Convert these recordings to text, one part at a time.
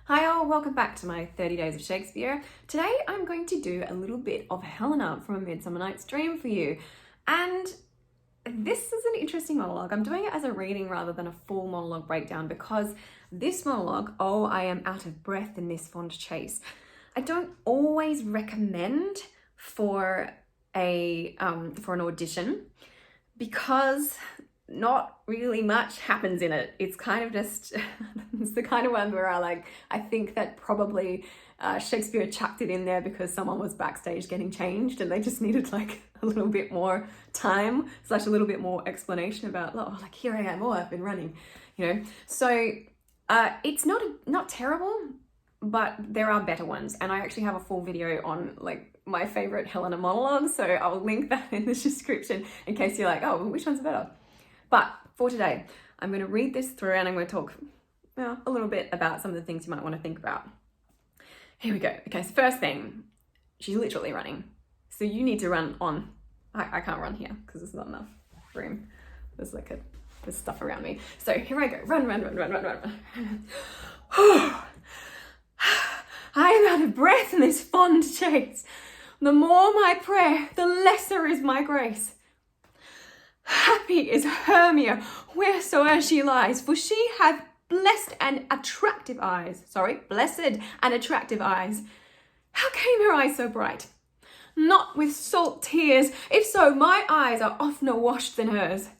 Hi all, welcome back to my 30 Days of Shakespeare. Today I'm going to do a little bit of Helena from A Midsummer Night's Dream for you. And this is an interesting monologue. I'm doing it as a reading rather than a full monologue breakdown because this monologue, oh, I am out of breath in this fond chase, I don't always recommend for an audition because not really much happens in it. It's kind of just, it's the kind of one where I think that probably Shakespeare chucked it in there because someone was backstage getting changed and they just needed like a little bit more time / a little bit more explanation about, oh, like here I am, oh, I've been running, you know. So it's not terrible, but there are better ones. And I actually have a full video on like my favorite Helena monologues. So I'll link that in the description in case you're like, oh, which one's better? But for today, I'm going to read this through and I'm going to talk a little bit about some of the things you might want to think about. Here we go. Okay, so first thing, she's literally running. So you need to run on. I can't run here because there's not enough room. There's stuff around me. So here I go. Run. I am out of breath in this fond chase. The more my prayer, the lesser is my grace. Happy is Hermia, wheresoe'er she lies, for she hath blessed and attractive eyes. How came her eyes so bright? Not with salt tears, if so, my eyes are oftener washed than hers.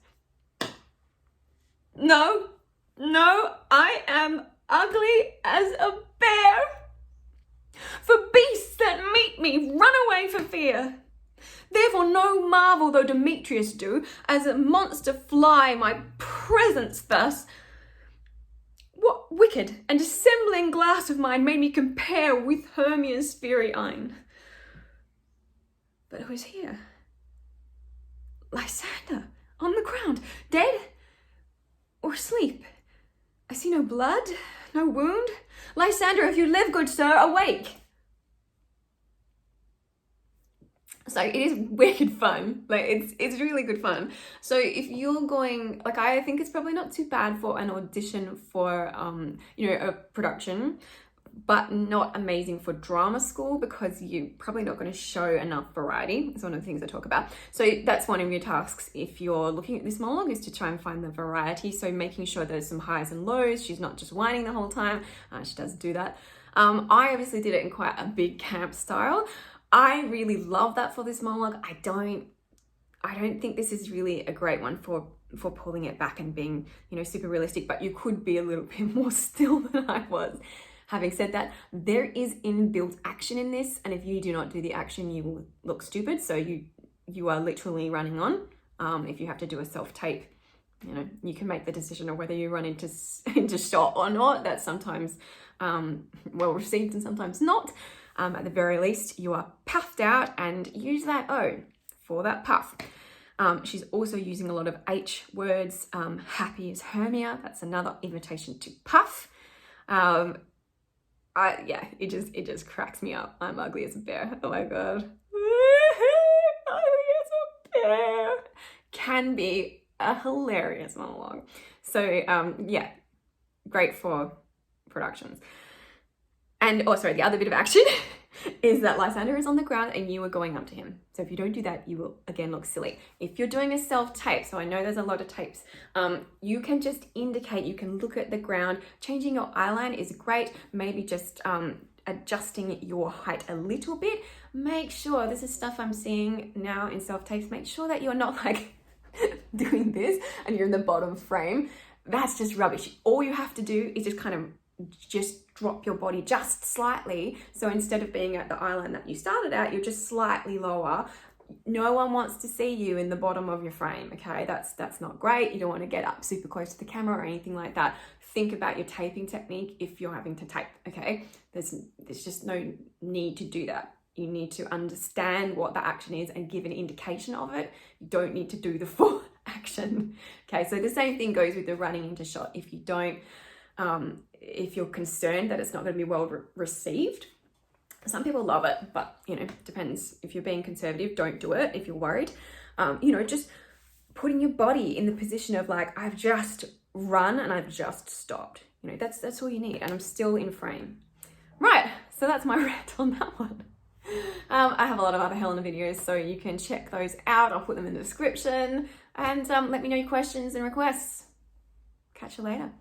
No, I am ugly as a bear. For beasts that meet me run away for fear. Therefore no marvel though Demetrius do, as a monster fly my presence thus. What wicked and dissembling glass of mine made me compare with Hermia's fiery eyne? But who is here? Lysander, on the ground, dead or asleep? I see no blood, no wound. Lysander, if you live, good sir, awake. So it is wicked fun. Like it's really good fun. So if you're going, like, I think it's probably not too bad for an audition for a production, but not amazing for drama school because you're probably not going to show enough variety. It's one of the things I talk about. So that's one of your tasks if you're looking at this monologue, is to try and find the variety. So making sure there's some highs and lows. She's not just whining the whole time. She does do that. I obviously did it in quite a big camp style. I really love that for this monologue. I don't think this is really a great one for pulling it back and being, super realistic, but you could be a little bit more still than I was. Having said that, there is inbuilt action in this, and if you do not do the action, you will look stupid. So you are literally running on. If you have to do a self-tape, you can make the decision of whether you run into shot or not. That's sometimes well received and sometimes not. At the very least, you are puffed out, and use that O for that puff. She's also using a lot of H words. Happy is Hermia. That's another invitation to puff. It just cracks me up. I'm ugly as a bear. Oh my God. Ugly as a bear. Can be a hilarious monologue. So great for productions. And the other bit of action is that Lysander is on the ground and you are going up to him. So if you don't do that, you will again look silly. If you're doing a self-tape, so I know there's a lot of tapes, you can just indicate, you can look at the ground. Changing your eyeline is great. Maybe just adjusting your height a little bit. Make sure, this is stuff I'm seeing now in self-tapes, make sure that you're not like doing this and you're in the bottom frame. That's just rubbish. All you have to do is just drop your body just slightly. So instead of being at the eyeline that you started at, you're just slightly lower. No one wants to see you in the bottom of your frame, okay? That's not great. You don't want to get up super close to the camera or anything like that. Think about your taping technique if you're having to tape, okay? There's just no need to do that. You need to understand what the action is and give an indication of it. You don't need to do the full action, okay? So the same thing goes with the running into shot. If you don't, if you're concerned that it's not going to be well received, some people love it, but depends. If you're being conservative, don't do it. If you're worried, just putting your body in the position of like, I've just run and I've just stopped. You know, that's all you need, and I'm still in frame. Right, so that's my rant on that one. I have a lot of other Helena videos, so you can check those out. I'll put them in the description, and let me know your questions and requests. Catch you later.